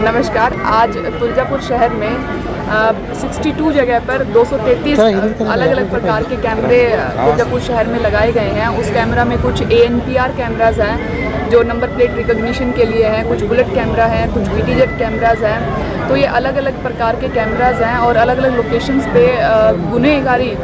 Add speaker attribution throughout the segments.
Speaker 1: नमस्कार। आज तुलजापुर शहर में 62 जगह पर 233 अलग अलग प्रकार के कैमरे तुलजापुर शहर में लगाए गए हैं। उस कैमरा में कुछ ANPR कैमराज हैं जो नंबर प्लेट रिकॉग्निशन के लिए हैं, कुछ बुलेट कैमरा हैं, कुछ BTZ कैमराज हैं। तो ये अलग अलग प्रकार के कैमराज हैं और अलग अलग लोकेशंस पे गुनहगारी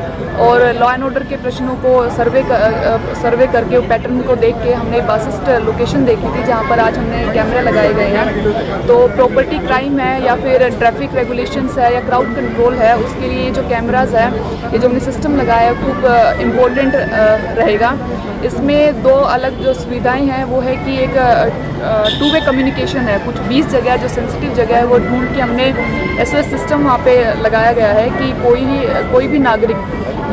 Speaker 1: और लॉ एंड ऑर्डर के प्रश्नों को सर्वे करके पैटर्न को देख के हमने बासिस्ट लोकेशन देखी थी जहाँ पर आज हमने कैमरे लगाए गए हैं। तो प्रॉपर्टी क्राइम है या फिर ट्रैफिक रेगुलेशंस है या क्राउड कंट्रोल है, उसके लिए जो कैमराज है, ये जो हमने सिस्टम लगाया है खूब इम्पोर्टेंट रहेगा। इसमें दो अलग जो सुविधाएं हैं वो है कि एक 2-वे कम्युनिकेशन है। कुछ 20 जगह जो सेंसिटिव जगह है वो ढूंढ के हमने SOS सिस्टम वहाँ पे लगाया गया है कि कोई भी नागरिक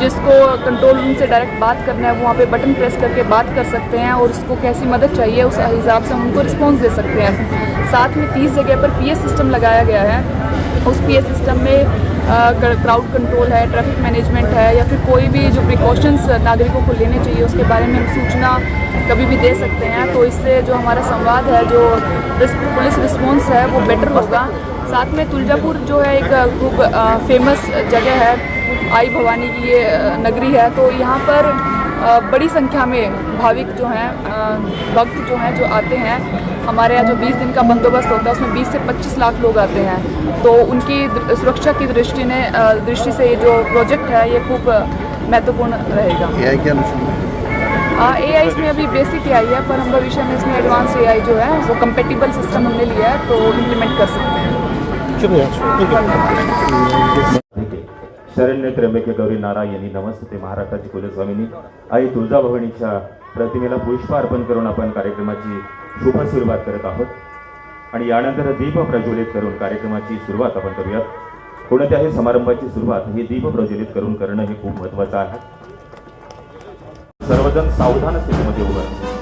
Speaker 1: जिसको कंट्रोल रूम से डायरेक्ट बात करना है वो वहाँ पे बटन प्रेस करके बात कर सकते हैं और उसको कैसी मदद चाहिए उस हिसाब से हम उनको रिस्पॉन्स दे सकते हैं। साथ में 30 जगह पर PS सिस्टम लगाया गया है। उस PS सिस्टम में क्राउड कंट्रोल है, ट्रैफिक मैनेजमेंट है या फिर कोई भी जो प्रिकॉशंस नागरिकों को लेने चाहिए उसके बारे में हम सूचना कभी भी दे सकते हैं। तो इससे जो हमारा संवाद है, जो पुलिस रिस्पॉन्स है वो बेटर होगा। साथ में तुलजापुर जो है एक खूब फेमस जगह है, आई भवानी की ये नगरी है। तो यहाँ पर बड़ी संख्या में भाविक जो हैं, भक्त जो हैं जो आते हैं। हमारे यहाँ जो 20 दिन का बंदोबस्त होता है उसमें 20 से 25 लाख लोग आते हैं। तो उनकी सुरक्षा की दृष्टि से ये जो प्रोजेक्ट है ये खूब महत्वपूर्ण रहेगा।
Speaker 2: AI क्या
Speaker 1: AI इसमें अभी बेसिक AI है, पर हम भविष्य में इसमें एडवांस AI जो है वो कंपेटिबल सिस्टम हमने लिया है तो इम्प्लीमेंट कर सकते हैं।
Speaker 3: शरण्य त्र्यंबके गौरी नारायणी नमस्ते महाराष्ट्राची कुलस्वामिनी। आई तुळजाभवानीच्या प्रतिमेला पुष्प अर्पण करून आपण कार्यक्रमाची शुभ सुरुवात करत आहोत आणि यानंतर दीप प्रज्वलित करून कार्यक्रमाची सुरुवात आपण करूयात। कोणत्याही समारंभाची सुरुवात ही दीप प्रज्वलित करून करणं हे खूप महत्त्वाचं आहे। सर्वजण सावधान स्थितीमध्ये उभं राहा।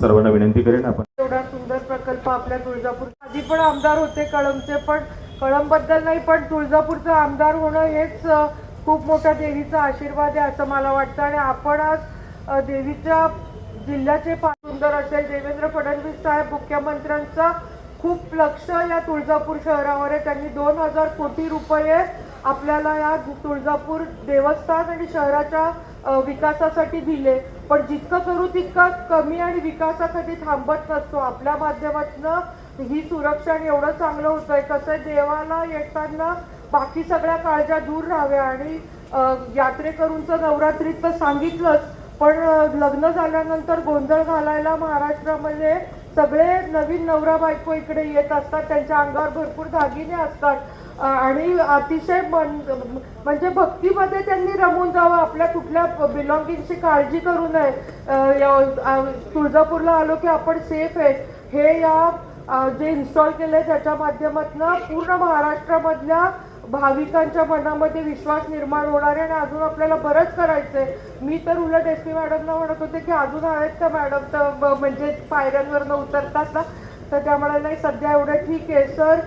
Speaker 3: सर्वांना विनंती करेन आपण
Speaker 4: एवढा सुंदर प्रकल्प आपल्या तुळजापूर आधी पण आमदार होते कळंबचे, पण कळंबबद्दल नाही पण तुळजापूरचा आमदार होणं हेच खूप मोठा देवीचा आशीर्वाद आहे असं मला वाटतं। आणि आपण आज देवीच्या जिल्ह्याचे सुंदर असेल, देवेंद्र फडणवीस साहेब मुख्यमंत्र्यांचा खूप लक्ष या तुळजापूर शहरावर आहे। त्यांनी 2000 कोटी रुपये आपल्याला या तुळजापूर देवस्थान आणि शहराच्या विकासासाठी दिले, पण जितकं करू तितका कमी आणि विकासासाठी थांबत नसतो। आपल्या माध्यमातून ही सुरक्षा आणि एवढं चांगलं होतंय। कसं देवाला येताना बाकी सगळ्या काळजा दूर राहाव्या आणि यात्रेकरूंचं नवरात्रीत तर सांगितलंच, पण लग्न झाल्यानंतर गोंधळ घालायला महाराष्ट्रामध्ये सगळे नवीन नवरा बायको इकडे येत असतात, त्यांच्या अंगावर भरपूर दागिने असतात आणि अतिशय म्हणजे भक्तीमध्ये त्यांनी रमून जावं, आपल्या कुठल्या बिलॉंगिंगची काळजी करू नये। तुळजापूरला आलो की आपण सेफ आहे हे या जे इन्स्टॉल केले त्याच्या माध्यमातून पूर्ण महाराष्ट्रामधल्या भाविकांच्या मनामध्ये विश्वास निर्माण होणार आहे आणि अजून आपल्याला बरंच करायचं आहे. मी तर उलट एस पी मॅडमना म्हणत होते की अजून आहेत का मॅडम, तर म्हणजे पायऱ्यांवरनं उतरतात ना, तर त्या म्हणाल्या नाही सध्या एवढं ठीक आहे. सर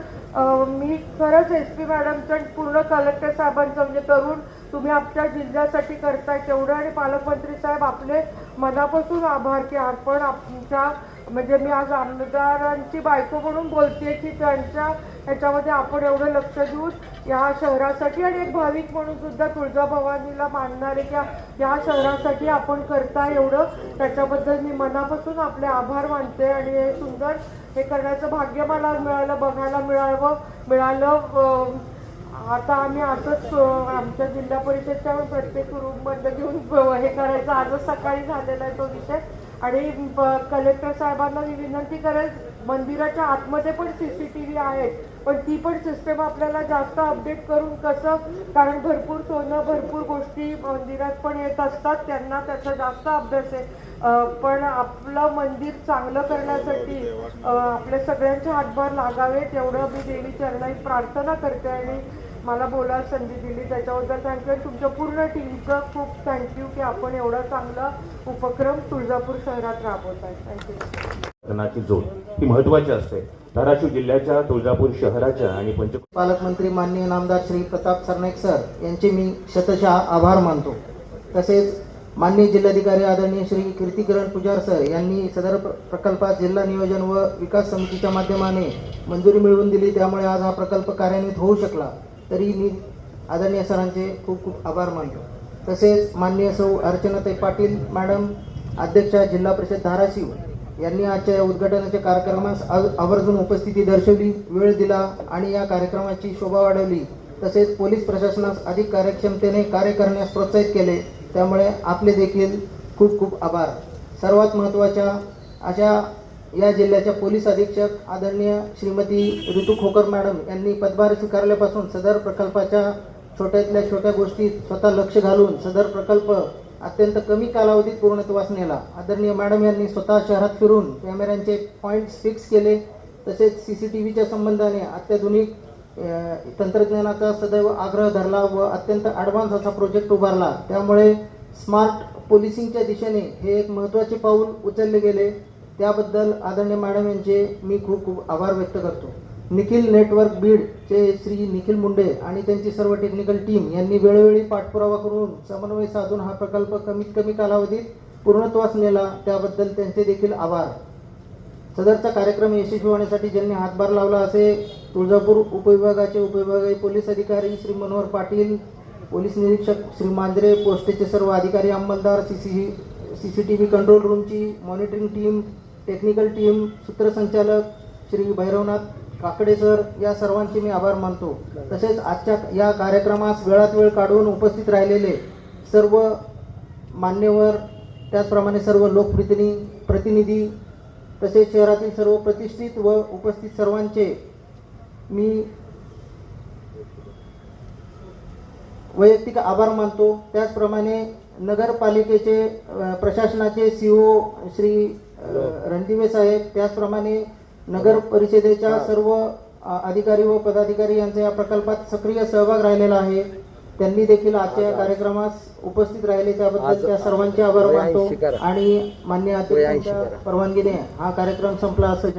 Speaker 4: मी खरंच एस पी मॅडमचं पूर्ण कलेक्टर साहेबांचं म्हणजे करून तुम्ही आपल्या जिल्ह्यासाठी करताय तेवढं, आणि पालकमंत्री साहेब आपले मनापासून आभार की आपण आमच्या म्हणजे मी आज आमदारांची बायको म्हणून बोलते की त्यांच्या ह्याच्यामध्ये आपण एवढं लक्ष देऊन या शहरासाठी, आणि एक भाविक म्हणून सुद्धा तुळजाभवानीला मानणारे की या शहरासाठी आपण करताय एवढं, त्याच्याबद्दल मी मनापासून आपले आभार मानते. आणि हे सुंदर हे करण्याचं भाग्य मला मिळालं, बघायला मिळालं. आता आम्ही असंच आमच्या जिल्हा परिषदच्या प्रत्येक रूममधलं घेऊन हे करायचं, आजच सकाळी झालेला आहे तो विषय. आणि कलेक्टर साहेबांना मी विनंती करेल, मंदिराच्या आतमध्ये पण CCTV आहेत, पण ती पण सिस्टम आपल्याला जास्त अपडेट करून कसं, कारण भरपूर सोनं भरपूर गोष्टी मंदिरात पण येत असतात, त्यांना त्याचा जास्त अभ्यास आहे. पण आपलं मंदिर चांगलं करण्यासाठी आपल्या सगळ्यांचे हातभार लागावेत एवढं मी देवी चरणी प्रार्थना करते. आणि मला बोलायला संधी दिली त्याच्याबद्दल थँक्यू. आणि तुमच्या पूर्ण टीमचं खूप थँक्यू की आपण एवढा चांगला उपक्रम तुळजापूर शहरात राबवत आहे. थँक्यू.
Speaker 3: जोड ही महत्वाची असते. धाराशिव जिल्ह्याच्या तुळजापूर शहराच्या आणि
Speaker 2: पालकमंत्री माननीय नामदार श्री प्रताप सरनाईक सर यांचे मी शतशः आभार मानतो. तसेच माननीय जिल्हाधिकारी आदरणीय श्री कीर्तिकिरण पुजार सर यांनी सदर प्रकल्पात जिल्हा नियोजन व विकास समितीच्या माध्यमाने मंजुरी मिळवून दिली, त्यामुळे आज हा प्रकल्प कार्यान्वित होऊ शकला. तरी मी आदरणीय सरांचे खूप खूप आभार मानतो. तसेच माननीय सौ अर्चनाताई पाटील मॅडम अध्यक्षा जिल्हा परिषद धाराशिव यांनी आजच्या उद्घाटनाच्या कार्यक्रमास आवर्जून उपस्थिती दर्शवली, वेळ दिला आणि या कार्यक्रमाची शोभा वाढवली. तसेच पोलीस प्रशासनास अधिक कार्यक्षमतेने कार्य करण्यास प्रोत्साहित केले, त्यामुळे आपले देखील खूप खूप आभार. सर्वात महत्त्वाच्या अशा या जिल्ह्याच्या पोलीस अधीक्षक आदरणीय श्रीमती ऋतू खोकर मॅडम यांनी पदभार स्वीकारल्यापासून सदर प्रकल्पाच्या छोट्यातल्या छोट्या गोष्टीत स्वतः लक्ष घालून सदर प्रकल्प अत्यंत कमी कालावधीत पूर्णत्वास नेला. आदरणीय मॅडम यांनी स्वतः शहरात फिरून कॅमेऱ्यांचे पॉईंट्स फिक्स केले. तसेच CCTVच्या संबंधाने अत्याधुनिक तंत्रज्ञानाचा सदैव आग्रह धरला व अत्यंत ॲडव्हान्स असा प्रोजेक्ट उभारला. त्यामुळे स्मार्ट पोलिसिंगच्या दिशेने हे एक महत्त्वाचे पाऊल उचलले गेले. त्याबद्दल आदरणीय मॅडम यांचे मी खूप खूप आभार व्यक्त करतो. निखिल नेटवर्क बीडचे श्री निखिल मुंडे आणि त्यांची सर्व टेक्निकल टीम यांनी वेळोवेळी पाठपुरावा करून समन्वय साधून हा प्रकल्प कमीत कमी कालावधीत पूर्णत्वास नेला, त्याबद्दल त्यांचे देखील आभार. सदरचा कार्यक्रम यशस्वी होण्यासाठी ज्यांनी हातभार लावला असे तुळजापूर उपविभागाचे उपविभागीय पोलीस अधिकारी श्री मनोहर पाटील, पोलीस निरीक्षक श्री मांजरे, पोस्टेचे सर्व अधिकारी अंमलदार, CCTV कंट्रोल रूमची मॉनिटरिंग टीम, टेक्निकल टीम, सूत्रसंचालक श्री भैरवनाथ काकडे सर, या सर्वांचे मी आभार मानतो. तसेच आजच्या या कार्यक्रमास वेळात वेळ काढून उपस्थित राहिलेले सर्व मान्यवर, त्याचप्रमाणे सर्व लोकप्रतिनिधी तसेच शहरातील सर्व प्रतिष्ठित व उपस्थित सर्वांचे मी वैयक्तिक आभार मानतो. त्याचप्रमाणे नगरपालिकेचे प्रशासनाचे CO श्री रणदिवे साहेब, त्याचप्रमाणे नगर परिषदेच्या सर्व अधिकारी व पदाधिकारी यांचा या प्रकल्पात सक्रिय सहभाग राहिलेला आहे. त्यांनी देखील आजच्या कार्यक्रमास उपस्थित राहिले, त्याबद्दल त्या सर्वांचे आभार मानतो. आणि मान्य अध्यक्षांच्या परवानगीने हा कार्यक्रम संपला असं